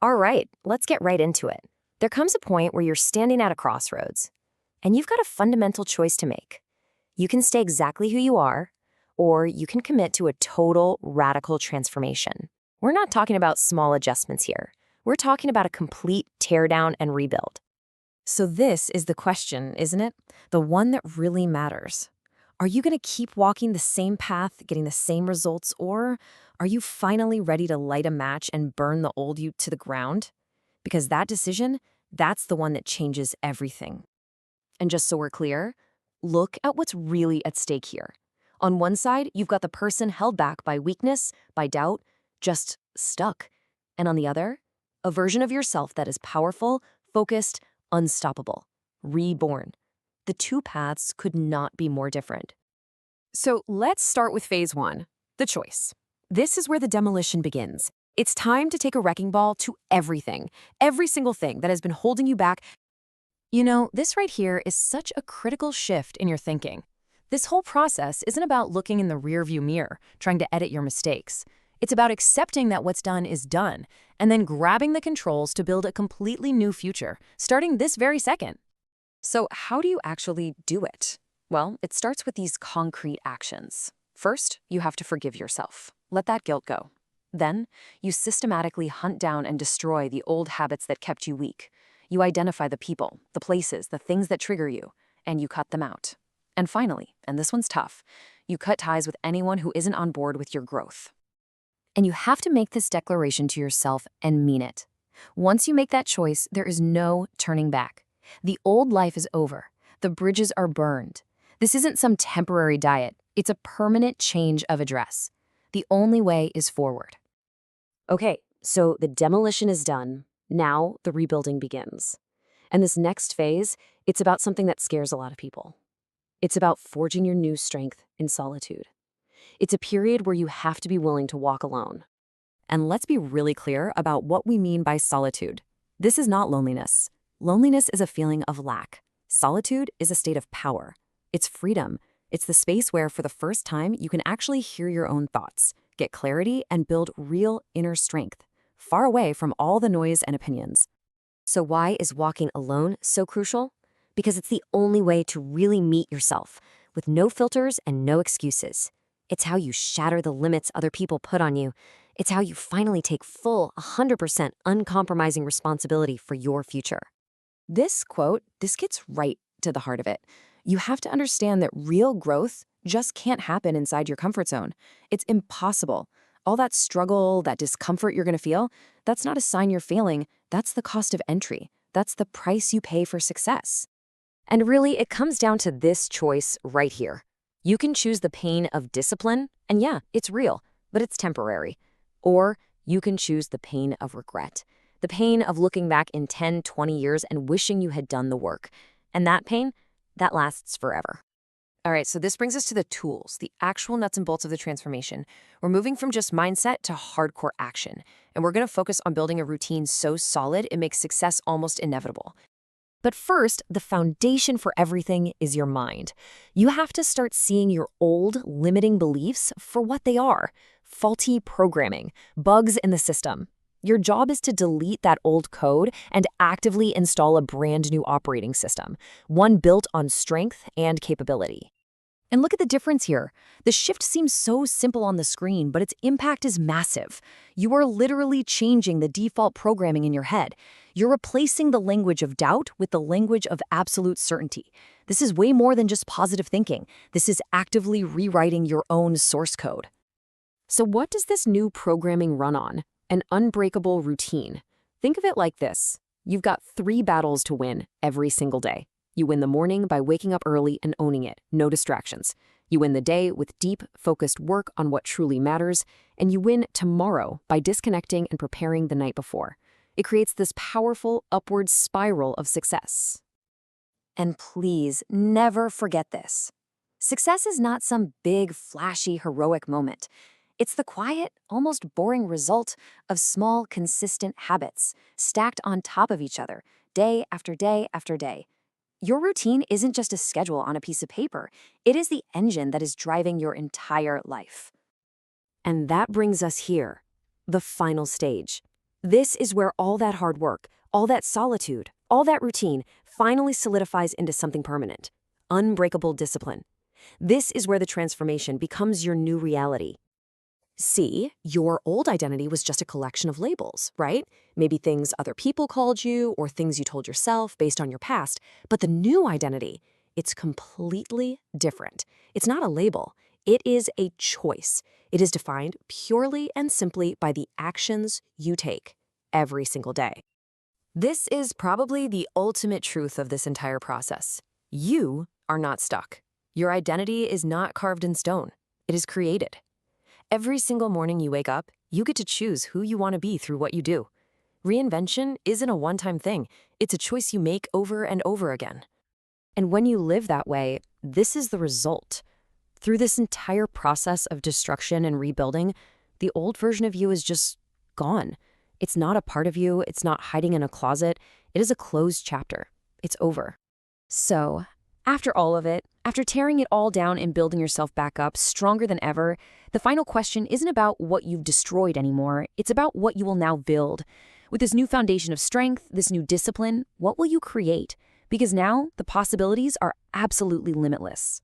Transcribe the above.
All right, let's get right into it. There comes a point where you're standing at a crossroads, and you've got a fundamental choice to make. You can stay exactly who you are, or you can commit to a total, radical transformation. We're not talking about small adjustments here. We're talking about a complete teardown and rebuild. So this is the question, isn't it? The one that really matters. Are you going to keep walking the same path, getting the same results, or are you finally ready to light a match and burn the old you to the ground? Because that decision, that's the one that changes everything. And just so we're clear, look at what's really at stake here. On one side, you've got the person held back by weakness, by doubt, just stuck. And on the other, a version of yourself that is powerful, focused, unstoppable, reborn. The two paths could not be more different. So let's start with phase one, the choice. This is where the demolition begins. It's time to take a wrecking ball to everything, every single thing that has been holding you back. You know, this right here is such a critical shift in your thinking. This whole process isn't about looking in the rearview mirror, trying to edit your mistakes. It's about accepting that what's done is done, and then grabbing the controls to build a completely new future, starting this very second. So how do you actually do it? Well, it starts with these concrete actions. First, you have to forgive yourself. Let that guilt go. Then, you systematically hunt down and destroy the old habits that kept you weak. You identify the people, the places, the things that trigger you, and you cut them out. And finally, and this one's tough, you cut ties with anyone who isn't on board with your growth. And you have to make this declaration to yourself and mean it. Once you make that choice, there is no turning back. The old life is over. The bridges are burned. This isn't some temporary diet. It's a permanent change of address. The only way is forward. Okay, so the demolition is done. Now the rebuilding begins. And this next phase, it's about something that scares a lot of people. It's about forging your new strength in solitude. It's a period where you have to be willing to walk alone. And let's be really clear about what we mean by solitude. This is not loneliness. Loneliness is a feeling of lack. Solitude is a state of power. It's freedom. It's the space where, for the first time, you can actually hear your own thoughts, get clarity, and build real inner strength, far away from all the noise and opinions. So why is walking alone so crucial? Because it's the only way to really meet yourself, with no filters and no excuses. It's how you shatter the limits other people put on you. It's how you finally take full, 100% uncompromising responsibility for your future. This quote, this gets right to the heart of it. You have to understand that real growth just can't happen inside your comfort zone. It's impossible. All that struggle, that discomfort you're going to feel, that's not a sign you're failing. That's the cost of entry. That's the price you pay for success. And really, it comes down to this choice right here. You can choose the pain of discipline, and yeah, it's real, but it's temporary. Or you can choose the pain of regret. The pain of looking back in 10, 20 years and wishing you had done the work. And that pain, that lasts forever. All right, so this brings us to the tools, the actual nuts and bolts of the transformation. We're moving from just mindset to hardcore action. And we're going to focus on building a routine so solid it makes success almost inevitable. But first, the foundation for everything is your mind. You have to start seeing your old, limiting beliefs for what they are: faulty programming, bugs in the system. Your job is to delete that old code and actively install a brand new operating system, one built on strength and capability. And look at the difference here. The shift seems so simple on the screen, but its impact is massive. You are literally changing the default programming in your head. You're replacing the language of doubt with the language of absolute certainty. This is way more than just positive thinking. This is actively rewriting your own source code. So what does this new programming run on? An unbreakable routine. Think of it like this. You've got 3 battles to win every single day. You win the morning by waking up early and owning it, no distractions. You win the day with deep, focused work on what truly matters. And you win tomorrow by disconnecting and preparing the night before. It creates this powerful upward spiral of success. And please never forget this. Success is not some big, flashy, heroic moment. It's the quiet, almost boring result of small, consistent habits stacked on top of each other, day after day after day. Your routine isn't just a schedule on a piece of paper. It is the engine that is driving your entire life. And that brings us here, the final stage, This is where all that hard work, all that solitude, all that routine finally solidifies into something permanent. Unbreakable discipline. This is where the transformation becomes your new reality. See, your old identity was just a collection of labels, right? Maybe things other people called you or things you told yourself based on your past. But the new identity, it's completely different. It's not a label. It is a choice. It is defined purely and simply by the actions you take every single day. This is probably the ultimate truth of this entire process. You are not stuck. Your identity is not carved in stone. It is created. Every single morning you wake up, you get to choose who you want to be through what you do. Reinvention isn't a one-time thing. It's a choice you make over and over again. And when you live that way, this is the result. Through this entire process of destruction and rebuilding, the old version of you is just gone. It's not a part of you. It's not hiding in a closet. It is a closed chapter. It's over. So, after all of it, after tearing it all down and building yourself back up stronger than ever, the final question isn't about what you've destroyed anymore. It's about what you will now build. With this new foundation of strength, this new discipline, what will you create? Because now the possibilities are absolutely limitless.